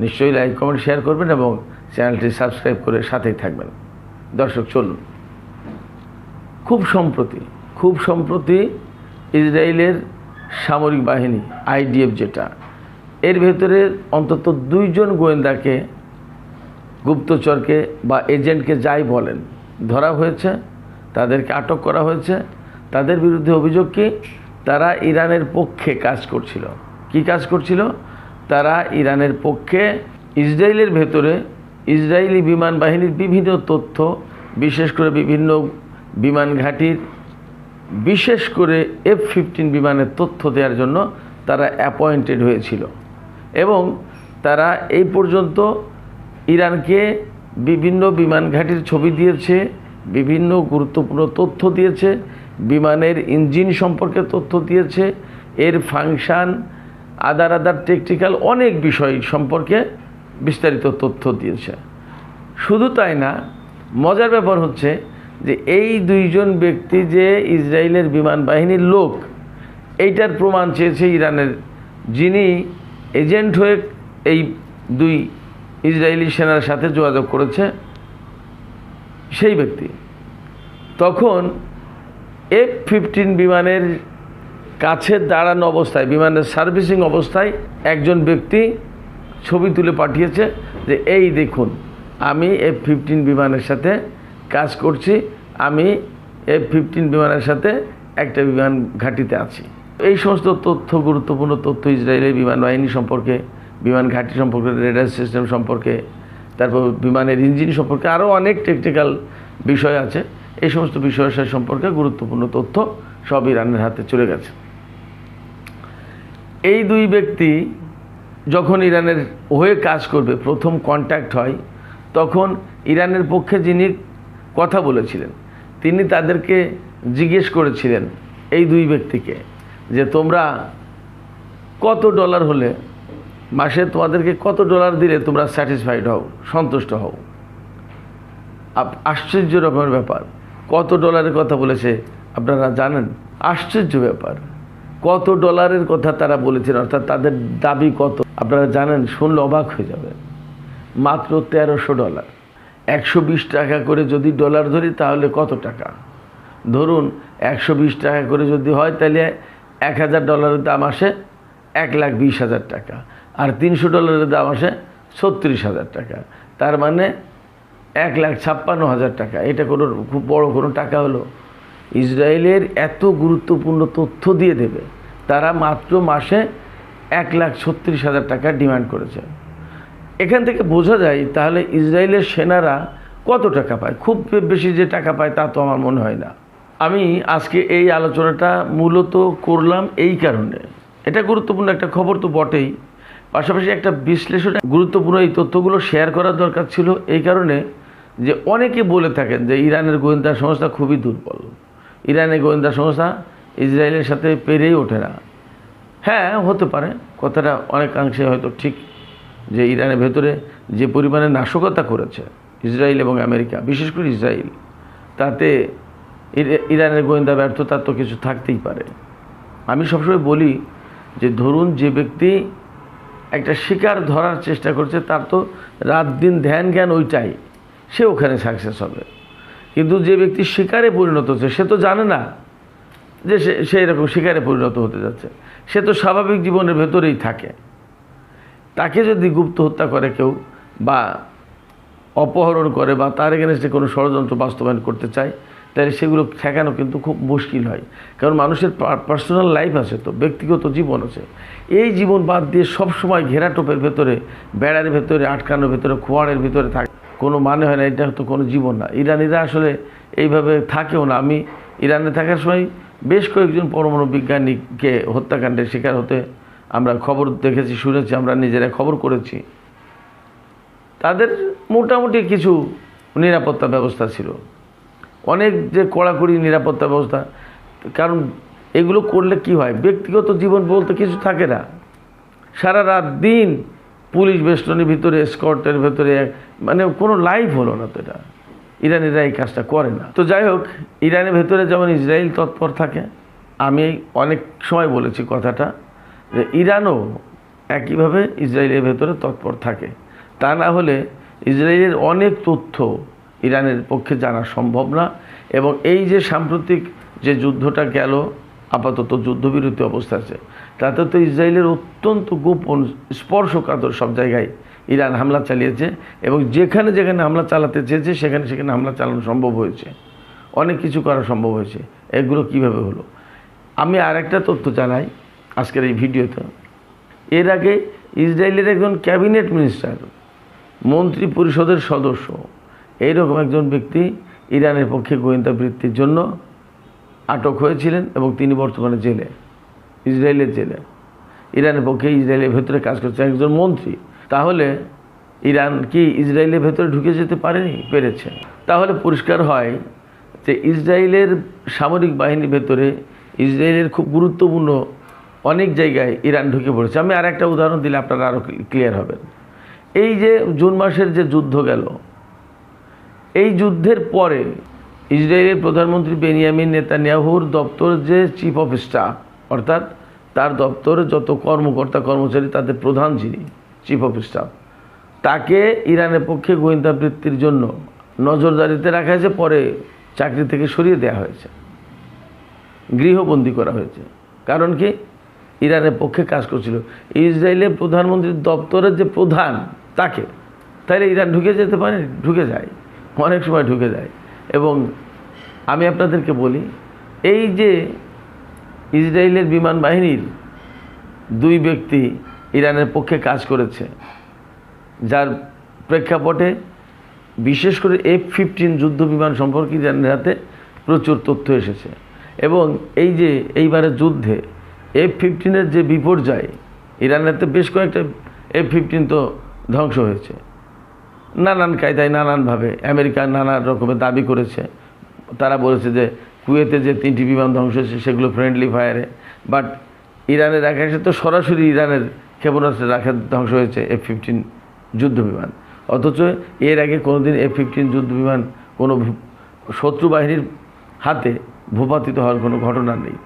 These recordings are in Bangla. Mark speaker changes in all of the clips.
Speaker 1: নিশ্চয়ই লাইক কমেন্ট শেয়ার করবেন এবং চ্যানেলটি সাবস্ক্রাইব করে সাথেই থাকবেন। দর্শক চলুন, খুব সম্প্রতি ইসরায়েলের সামরিক বাহিনী IDF যেটা, এর ভেতরে অন্তত 2 জন গোয়েন্দাকে, গুপ্তচরকে বা এজেন্টকে যাই বলেন, ধরা হয়েছে, তাদেরকে আটক করা হয়েছে। তাদের বিরুদ্ধে অভিযোগ কি, তারা ইরানের পক্ষে কাজ করছিল। কি কাজ করছিল? তারা ইরানের পক্ষে ইসরায়েলের ভেতরে ইসরায়েলি বিমান বাহিনীর বিভিন্ন তথ্য, বিশেষ করে বিভিন্ন বিমান ঘাঁটির, বিশেষ করে F-15 বিমানের তথ্য দেওয়ার জন্য তারা অ্যাপয়েন্টেড হয়েছিল এবং তারা এই পর্যন্ত ইরানকে বিভিন্ন বিমান ঘাঁটির ছবি দিয়েছে, বিভিন্ন গুরুত্বপূর্ণ তথ্য দিয়েছে, বিমানের ইঞ্জিন সম্পর্কে তথ্য দিয়েছে, এর ফাংশন, আদার টেকনিক্যাল অনেক বিষয় সম্পর্কে বিস্তারিত তথ্য দিয়েছে। শুধু তাই না, মজার ব্যাপার হচ্ছে যে এই 2 জন ব্যক্তি যে ইসরায়েলের বিমান বাহিনীর লোক, এইটার প্রমাণ চেয়েছে ইরানের যিনি এজেন্ট হয়ে এই 2 ইসরায়েলি সেনার সাথে যোগাযোগ করেছে সেই ব্যক্তি। তখন F-15 বিমানের কাছে দাঁড়ানো অবস্থায়, বিমানের সার্ভিসিং অবস্থায় একজন ব্যক্তি ছবি তুলে পাঠিয়েছে যে এই দেখুন, আমি F-15 বিমানের সাথে কাজ করছি, আমি F-15 বিমানের সাথে একটা বিমান ঘাঁটিতে আছি। এই সমস্ত তথ্য, গুরুত্বপূর্ণ তথ্য ইসরায়েলের বিমান বাহিনী সম্পর্কে, বিমান ঘাঁটি সম্পর্কে, রেডার সিস্টেম সম্পর্কে, তারপর বিমানের ইঞ্জিন সম্পর্কে আরও অনেক টেকনিক্যাল বিষয় আছে। এই সমস্ত বিষয় সম্পর্কে গুরুত্বপূর্ণ তথ্য সব ইরানের হাতে চলে গেছে। এই 2 ব্যক্তি যখন ইরানের হয়ে কাজ করবে, প্রথম কন্ট্যাক্ট হয়, তখন ইরানের পক্ষে যিনি কথা বলেছিলেন তিনি তাদেরকে জিজ্ঞেস করেছিলেন এই 2 ব্যক্তিকে যে তোমরা কত ডলার হলে, মাসে তোমাদেরকে কত ডলার দিলে তোমরা স্যাটিসফাইড হও, সন্তুষ্ট হও। আশ্চর্য রকমের ব্যাপার, কত ডলারের কথা বলেছে আপনারা জানেন? আশ্চর্য ব্যাপার, কত ডলারের কথা তারা বলেছেন, অর্থাৎ তাদের দাবি কত আপনারা জানেন? শুনলে অবাক হয়ে যাবে। মাত্র $1300। 120 টাকা করে যদি ডলার ধরি তাহলে কত টাকা? ধরুন 120 টাকা করে যদি হয় তাহলে $1000 দাম আসে $1,20,000 টাকা, আর $300 দাম আসে $36,000 টাকা, তার মানে $1,56,000 টাকা। এটা কোনো খুব বড় কোনো টাকা হলো? ইসরায়েলের এত গুরুত্বপূর্ণ তথ্য দিয়ে দেবে, তারা মাত্র মাসে $1,36,000 টাকা ডিমান্ড করেছে। এখান থেকে বোঝা যায় তাহলে ইসরায়েলের সেনারা কত টাকা পায়। খুব বেশি যে টাকা পায় তা তো আমার মনে হয় না। আমি আজকে এই আলোচনাটা মূলত করলাম এই কারণে, এটা গুরুত্বপূর্ণ একটা খবর তো বটেই, পাশাপাশি একটা বিশ্লেষণ, গুরুত্বপূর্ণ এই তথ্যগুলো শেয়ার করার দরকার ছিল এই কারণে যে অনেকে বলে থাকেন যে ইরানের গোয়েন্দা সংস্থা খুবই দুর্বল, ইরানের গোয়েন্দা সংস্থা ইসরায়েলের সাথে পেরেই ওঠে না। হ্যাঁ, হতে পারে, কথাটা অনেকাংশে হয়তো ঠিক, যে ইরানের ভেতরে যে পরিমাণে নাশকতা করেছে ইসরায়েল এবং আমেরিকা, বিশেষ করে ইসরায়েল, তাতে ইরানের গোয়েন্দা ব্যর্থতা তো কিছু থাকতেই পারে। আমি সবসময় বলি যে ধরুন যে ব্যক্তি একটা শিকার ধরার চেষ্টা করছে, তার তো রাত দিন ধ্যান জ্ঞান ওইটাই, সে ওখানে সাকসেস হবে। কিন্তু যে ব্যক্তি শিকারে পরিণত হচ্ছে সে তো জানে না যে সে এরকম শিকারে পরিণত হতে যাচ্ছে, সে তো স্বাভাবিক জীবনের ভেতরেই থাকে। তাকে যদি গুপ্ত হত্যা করে কেউ বা অপহরণ করে বা তার এগেনস্টে কোনো ষড়যন্ত্র বাস্তবায়ন করতে চায়, তাহলে সেগুলো ঠেকানো কিন্তু খুব মুশকিল হয়। কারণ মানুষের পার্সোনাল লাইফ আছে, তো ব্যক্তিগত জীবন আছে। এই জীবন বাদ দিয়ে সবসময় ঘেরাটোপের ভেতরে, বেড়ার ভেতরে, আটকানোর ভেতরে, খোয়াড়ের ভিতরে থাকে, কোনো মানে হয় না। এটা তো কোনো জীবন না। ইরানিরা আসলে এইভাবে থাকেও না। আমি ইরানে থাকার সময় বেশ কয়েকজন পরমাণু বিজ্ঞানীকে হত্যাকাণ্ডের শিকার হতে আমরা খবর দেখেছি, শুনেছি, আমরা নিজেরা খবর করেছি। তাদের মোটামুটি কিছু নিরাপত্তা ব্যবস্থা ছিল, অনেক যে কড়াকড়ি নিরাপত্তা ব্যবস্থা। কারণ এগুলো করলে কি হয়, ব্যক্তিগত জীবন বলতে কিছু থাকে না। সারা রাত দিন পুলিশ বেষ্টনীর ভিতরে, এসকর্টের ভেতরে, মানে কোনো লাইফ হলো না। তো এটা ইরানিরা এই কাজটা করে না। তো যাই হোক, ইরানের ভেতরে যেমন ইসরায়েল তৎপর থাকে, আমি অনেক সময় বলেছি কথাটা যে ইরানও একইভাবে ইসরায়েলের ভেতরে তৎপর থাকে। তা না হলে ইসরায়েলের অনেক তথ্য ইরানের পক্ষে জানা সম্ভব না। এবং এই যে সাম্প্রতিক যে যুদ্ধটা গেল, আপাতত যুদ্ধবিরতি অবস্থা আছে, তাতে তো ইসরায়েলের অত্যন্ত গোপন স্পর্শকাতর সব জায়গায় ইরান হামলা চালিয়েছে এবং যেখানে যেখানে হামলা চালাতে চেয়েছে সেখানে সেখানে হামলা চালানো সম্ভব হয়েছে, অনেক কিছু করা সম্ভব হয়েছে। এগুলো কিভাবে হলো? আমি আরেকটা তথ্য জানাই আজকের এই ভিডিওতে। এর আগে ইসরায়েলের একজন ক্যাবিনেট মিনিস্টার, মন্ত্রী পরিষদের সদস্য, এইরকম একজন ব্যক্তি ইরানের পক্ষে গোয়েন্দা বৃত্তির জন্য আটক হয়েছিলেন এবং তিনি বর্তমানে জেলে, ইসরায়েলের জেলে। ইরানের পক্ষে ইসরায়েলের ভেতরে কাজ করছে একজন মন্ত্রী। তাহলে ইরান কি ইসরায়েলের ভেতরে ঢুকে যেতে পারেনি? পেরেছে। তাহলে পরিষ্কার হয় যে ইসরায়েলের সামরিক বাহিনীর ভেতরে ইসরায়েলের খুব গুরুত্বপূর্ণ অনেক জায়গায় ইরান ঢুকে পড়েছে। আমি আর একটা উদাহরণ দিলে আপনারা আরও ক্লিয়ার হবেন। এই যে জুন মাসের যে যুদ্ধ গেল, এই যুদ্ধের পরে ইসরায়েলের প্রধানমন্ত্রী বেনিয়ামিন নেতানিয়াহুর দপ্তর যে চিফ অফ স্টাফ, অর্থাৎ তার দপ্তরে যত কর্মকর্তা কর্মচারী তাদের প্রধান যিনি চিফ অফ স্টাফ, তাকে ইরানের পক্ষে গোয়েন্দা বৃত্তির জন্য নজরদারিতে রাখা হয়েছে। পরে চাকরি থেকে সরিয়ে দেওয়া হয়েছে, গৃহবন্দী করা হয়েছে। কারণ কি? ইরানের পক্ষে কাজ করছিল। ইসরায়েলের প্রধানমন্ত্রীর দপ্তরের যে প্রধান, তাকে, তাহলে ইরান ঢুকে যেতে পারে? ঢুকে যায়, অনেক সময় ঢুকে যায়। এবং আমি আপনাদেরকে বলি, এই যে ইসরায়েলের বিমান বাহিনীর দুই ব্যক্তি ইরানের পক্ষে কাজ করেছে, যার প্রেক্ষাপটে বিশেষ করে F-15 যুদ্ধ বিমান সম্পর্কে ইরানের হাতে প্রচুর তথ্য এসেছে। এবং এই যে এইবারের যুদ্ধে F-15 যে বিপর্যয়, ইরানের হাতে বেশ কয়েকটা F-15 তো ধ্বংস হয়েছে নানান কায়দায়, নানানভাবে। আমেরিকা নানা রকমের দাবি করেছে। তারা বলেছে যে কুয়েতে যে 3টি বিমান ধ্বংস হয়েছে সেগুলো ফ্রেন্ডলি ফায়ারে, বাট ইরানের আকাশে তো সরাসরি ইরানের ক্ষেপণাস্ত্রের আঘাত ধ্বংস হয়েছে F-15 যুদ্ধ বিমান। অথচ এর আগে কোনোদিন F-15 যুদ্ধ বিমান কোনো শত্রু বাহিনীর হাতে ভূপাতিত হওয়ার কোনো ঘটনা নেই।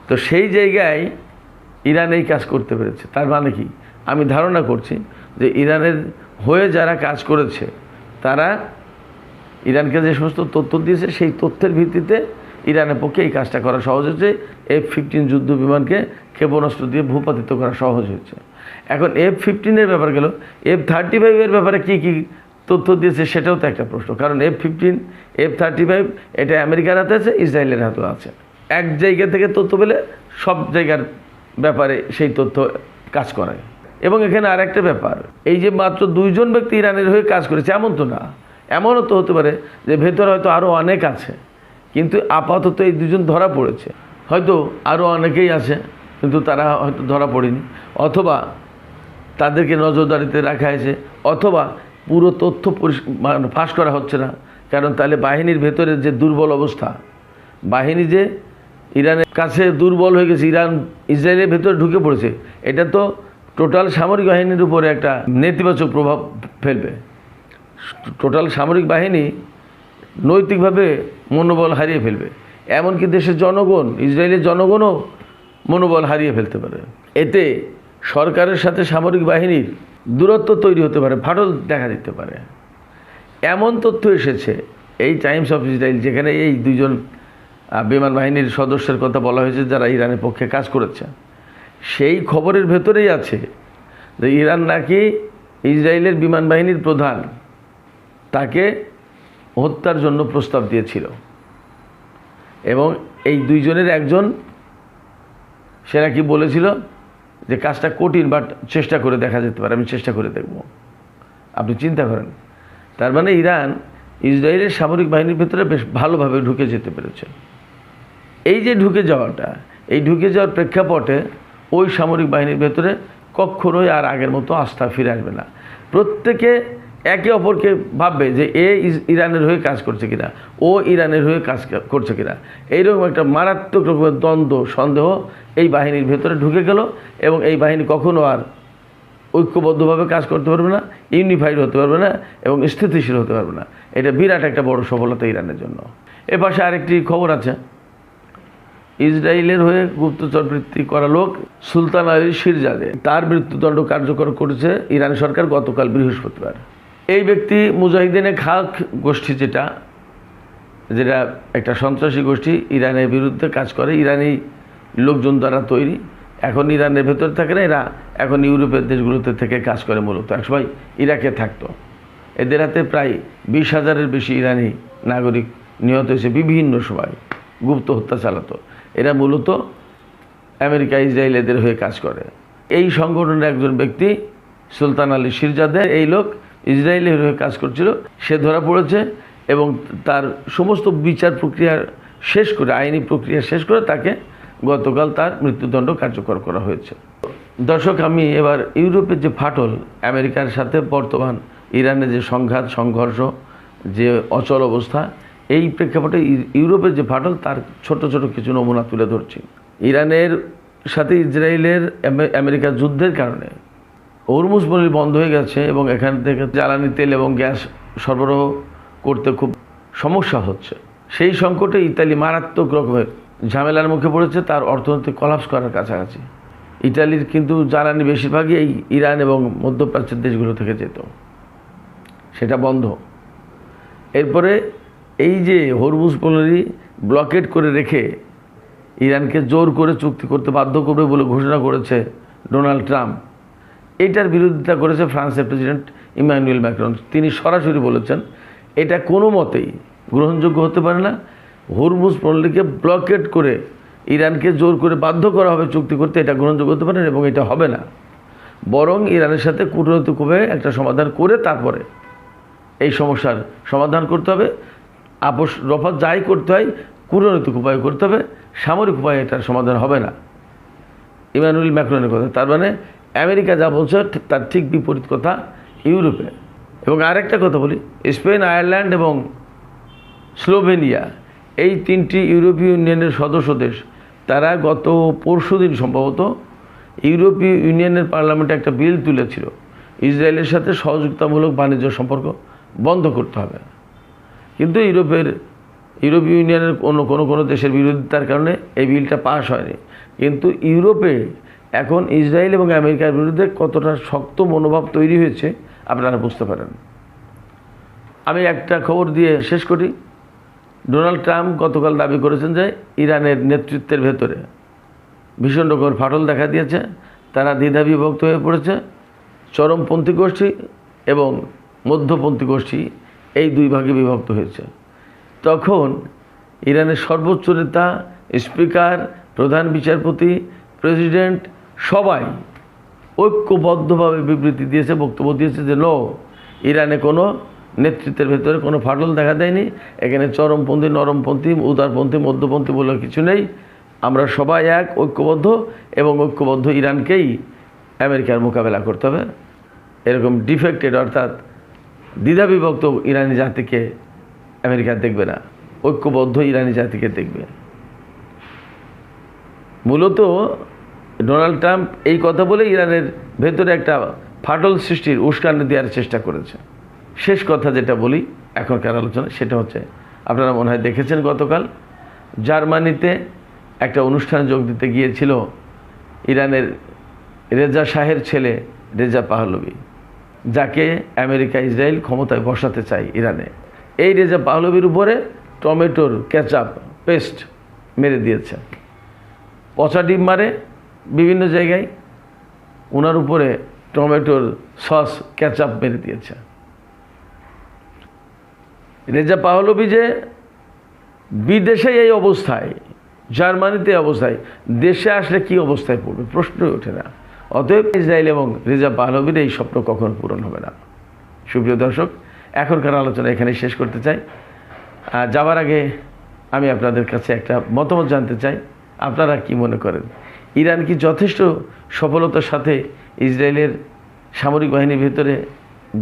Speaker 1: তো সেই জায়গায় ইরান এই কাজ করতে পেরেছে। তার মানে কি? আমি ধারণা করছি যে ইরানের হয়ে যারা কাজ করেছে তারা ইরানকে যে সমস্ত তথ্য দিয়েছে সেই তথ্যের ভিত্তিতে ইরানের পক্ষে এই কাজটা করা সহজ হয়েছে। F-15 যুদ্ধ বিমানকে ক্ষেপণাস্ত্র দিয়ে ভূপাতিত করা সহজ হয়েছে। এখন F-15 ব্যাপার গেল, F-35 ব্যাপারে কী কী তথ্য দিয়েছে সেটাও তো একটা প্রশ্ন। কারণ F-15, F-35 এটা আমেরিকার হাতে আছে, ইসরায়েলের হাতেও আছে। এক জায়গা থেকে তথ্য পেলে সব জায়গার ব্যাপারে সেই তথ্য কাজ করায়। এবং এখানে আর একটা ব্যাপার, এই যে মাত্র 2 জন ব্যক্তি ইরানের হয়ে কাজ করেছে এমন তো না। এমনও তো হতে পারে যে ভেতরে হয়তো আরও অনেক আছে, কিন্তু আপাতত এই 2 জন ধরা পড়েছে। হয়তো আরও অনেকেই আছে কিন্তু তারা হয়তো ধরা পড়েনি, অথবা তাদেরকে নজরদারিতে রাখা হয়েছে, অথবা পুরো তথ্য ফাঁস করা হচ্ছে না। কারণ তাহলে বাহিনীর ভেতরে যে দুর্বল অবস্থা, বাহিনী যে ইরানের কাছে দুর্বল হয়ে গেছে, ইরান ইসরায়েলের ভেতরে ঢুকে পড়েছে, এটা তো টোটাল সামরিক বাহিনীর উপরে একটা নেতিবাচক প্রভাব ফেলবে। টোটাল সামরিক বাহিনী নৈতিকভাবে মনোবল হারিয়ে ফেলবে। এমনকি দেশের জনগণ, ইসরায়েলের জনগণও মনোবল হারিয়ে ফেলতে পারে। এতে সরকারের সাথে সামরিক বাহিনীর দূরত্ব তৈরি হতে পারে, ফাটল দেখা দিতে পারে। এমন তথ্য এসেছে এই টাইমস অফ ইসরায়েল, যেখানে এই 2 জন বিমান বাহিনীর সদস্যের কথা বলা হয়েছে যারা ইরানের পক্ষে কাজ করেছে। সেই খবরের ভেতরেই আছে যে ইরান নাকি ইসরায়েলের বিমান বাহিনীর প্রধান তাকে হত্যার জন্য প্রস্তাব দিয়েছিল। এবং এই 2 জনের একজন, সে নাকি বলেছিল যে কাজটা কঠিন, বাট চেষ্টা করে দেখা যেতে পারে, আমি চেষ্টা করে দেখব। আপনি চিন্তা করেন, তার মানে ইরান ইসরায়েলের সামরিক বাহিনীর ভেতরে বেশ ভালোভাবে ঢুকে যেতে পেরেছে। এই যে ঢুকে যাওয়াটা, এই ঢুকে যাওয়ার প্রেক্ষাপটে ওই সামরিক বাহিনীর ভেতরে কখনোই আর আগের মতো আস্থা ফিরে আসবে না। প্রত্যেকে একে অপরকে ভাববে যে এ ইরানের হয়ে কাজ করছে কিনা, ও ইরানের হয়ে কাজ করছে কিনা। এইরকম একটা মারাত্মক রকমের দ্বন্দ্ব, সন্দেহ এই বাহিনীর ভেতরে ঢুকে গেল। এবং এই বাহিনী কখনো আর ঐক্যবদ্ধভাবে কাজ করতে পারবে না, ইউনিফাইড হতে পারবে না এবং স্থিতিশীল হতে পারবে না। এটা বিরাট একটা বড় সফলতা ইরানের জন্য। এ পাশে আরেকটি খবর আছে, ইসরায়েলের হয়ে গুপ্তচরবৃত্তি করা লোক সুলতান আলী শিরজাদে, তার মৃত্যুদণ্ড কার্যকর করেছে ইরান সরকার গতকাল বৃহস্পতিবার। এই ব্যক্তি মুজাহিদিনে খালক গোষ্ঠী, যেটা একটা সন্ত্রাসী গোষ্ঠী, ইরানের বিরুদ্ধে কাজ করে, ইরানি লোকজন দ্বারা তৈরি। এখন ইরানের ভেতরে থাকে না, এরা এখন ইউরোপের দেশগুলোতে থেকে কাজ করে। মূলত একসময় ইরাকে থাকতো। এদের হাতে প্রায় 20,000-এর বেশি ইরানি নাগরিক নিহত হয়েছে, বিভিন্ন সময় গুপ্ত হত্যা চালাতো। এরা মূলত আমেরিকা, ইসরায়েল এদের হয়ে কাজ করে। এই সংগঠনের একজন ব্যক্তি সুলতান আলী শিরজাদে, এই লোক ইসরায়েলের হয়ে কাজ করছিল, সে ধরা পড়েছে এবং তার সমস্ত বিচার প্রক্রিয়া শেষ করে, আইনি প্রক্রিয়া শেষ করে তাকে গতকাল তার মৃত্যুদণ্ড কার্যকর করা হয়েছে। দর্শক, আমি এবার ইউরোপের যে ফাটল, আমেরিকার সাথে বর্তমান ইরানের যে সংঘাত, সংঘর্ষ, যে অচল অবস্থা, এই প্রেক্ষাপটে ইউরোপের যে ফাটল তার ছোট ছোট কিছু নমুনা তুলে ধরছি। ইরানের সাথে ইসরায়েলের আমেরিকার যুদ্ধের কারণে হরমুজ নদী বন্ধ হয়ে গেছে এবং এখান থেকে জ্বালানি তেল এবং গ্যাস সরবরাহ করতে খুব সমস্যা হচ্ছে। সেই সংকটে ইতালি মারাত্মক রকমের ঝামেলার মুখে পড়েছে, তার অর্থনৈতিক কলাপস করার কাছাকাছি। ইতালির কিন্তু জ্বালানি বেশিরভাগই এই ইরান এবং মধ্যপ্রাচ্যের দেশগুলো থেকে যেত, সেটা বন্ধ। এরপরে এই যে হরমুজ নদী ব্লকেট করে রেখে ইরানকে জোর করে চুক্তি করতে বাধ্য করবে বলে ঘোষণা করেছে ডোনাল্ড ট্রাম্প। এটার বিরোধিতা করেছে ফ্রান্সের প্রেসিডেন্ট ইমানুয়েল ম্যাক্রন। তিনি সরাসরি বলেছেন এটা কোনো মতেই গ্রহণযোগ্য হতে পারে না। হরমুজ নদীকে ব্লকেট করে ইরানকে জোর করে বাধ্য করা হবে চুক্তি করতে, এটা গ্রহণযোগ্য হতে পারে না এবং এটা হবে না। বরং ইরানের সাথে কূটনৈতিকভাবে একটা সমাধান করে তারপরে এই সমস্যার সমাধান করতে হবে। আপোষ রফা যাই করতে হয় কূটনৈতিক উপায় করতে হবে, সামরিক উপায়ে এটার সমাধান হবে না। ইমানুয়েল ম্যাক্রনের কথা। তার মানে আমেরিকা যা বলছে তার ঠিক বিপরীত কথা ইউরোপে। এবং আরেকটা কথা বলি, স্পেন, আয়ারল্যান্ড এবং স্লোভেনিয়া, এই 3টি ইউরোপীয় ইউনিয়নের সদস্য দেশ, তারা গত পরশুদিন সম্ভবত ইউরোপীয় ইউনিয়নের পার্লামেন্টে একটা বিল তুলেছিল, ইসরায়েলের সাথে সহযোগিতামূলক বাণিজ্য সম্পর্ক বন্ধ করতে হবে। কিন্তু ইউরোপীয় ইউনিয়নের কোনো দেশের বিরোধিতার কারণে এই বিলটা পাস হয়নি। কিন্তু ইউরোপে এখন ইসরায়েল এবং আমেরিকার বিরুদ্ধে কতটা শক্ত মনোভাব তৈরি হয়েছে আপনারা বুঝতে পারেন। আমি একটা খবর দিয়ে শেষ করি। ডোনাল্ড ট্রাম্প গতকাল দাবি করেছেন যে ইরানের নেতৃত্বের ভেতরে ভীষণ রকমের ফাটল দেখা দিয়েছে, তারা দ্বিধাবিভক্ত হয়ে পড়েছে। চরমপন্থী গোষ্ঠী এবং মধ্যপন্থী গোষ্ঠী, এই দুই ভাগে বিভক্ত হয়েছে। তখন ইরানের সর্বোচ্চ নেতা, স্পিকার, প্রধান বিচারপতি, প্রেসিডেন্ট সবাই ঐক্যবদ্ধভাবে বিবৃতি দিয়েছে, বক্তব্য দিয়েছে যে ইরানে কোনো নেতৃত্বের ভেতরে কোনো ফাটল দেখা দেয়নি, এখানে চরমপন্থী, নরমপন্থী, উদারপন্থী, মধ্যপন্থী বলে কিছু নেই, আমরা সবাই এক, ঐক্যবদ্ধ, এবং ঐক্যবদ্ধ ইরানকেই আমেরিকার মোকাবেলা করতে হবে। এরকম ডিফেক্টেড অর্থাৎ দ্বিধাবিভক্ত ইরানি জাতিকে আমেরিকা দেখবে না, ঐক্যবদ্ধ ইরানি জাতিকে দেখবে। মূলত ডোনাল্ড ট্রাম্প এই কথা বলে ইরানের ভেতরে একটা ফাটল সৃষ্টির উস্কানি দেওয়ার চেষ্টা করেছে। শেষ কথা যেটা বলি এখনকার আলোচনা, সেটা হচ্ছে আপনারা মনে হয় দেখেছেন, গতকাল জার্মানিতে একটা অনুষ্ঠানে যোগ দিতে গিয়েছিল ইরানের রেজা শাহের ছেলে রেজা পাহলভি, যাকে আমেরিকা, ইসরায়েল ক্ষমতায় বসাতে চায় ইরানে। এই রেজা পাহলভির উপরে টমেটোর কেচাপ পেস্ট মেরে দিয়েছে, পচা ডিম মারে বিভিন্ন জায়গায়, ওনার উপরে টমেটোর সস কেচাপ মেরে দিয়েছে। রেজা পাহলভি যে বিদেশে এই অবস্থায়, জার্মানিতে অবস্থায়, দেশে আসলে কি অবস্থায় পড়বে প্রশ্নই ওঠে না। অতএব ইসরায়েল এবং রেজা পাহলভির এই স্বপ্ন কখনো পূরণ হবে না। সুপ্রিয় দর্শক, এখনকার আলোচনা এখানে শেষ করতে চাই। যাওয়ার আগে আমি আপনাদের কাছে একটা মতামত জানতে চাই, আপনারা কি মনে করেন, ইরান কি যথেষ্ট সফলতার সাথে ইসরায়েলের সামরিক বাহিনীর ভিতরে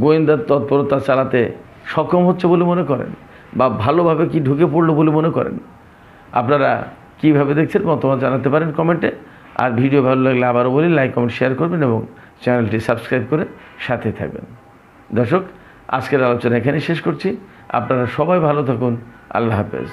Speaker 1: গোয়েন্দা তৎপরতা চালাতে সক্ষম হচ্ছে বলে মনে করেন, বা ভালোভাবে কি ঢুকে পড়লো বলে মনে করেন? আপনারা কীভাবে দেখছেন মতামত জানাতে পারেন কমেন্টে। আর ভিডিও ভালো লাগলে আবারও বলি, লাইক, কমেন্ট, শেয়ার করবেন এবং চ্যানেলটি সাবস্ক্রাইব করে সাথে থাকবেন। দর্শক, আজকের আলোচনা এখানে শেষ করছি। আপনারা সবাই ভালো থাকুন। আল্লাহ হাফেজ।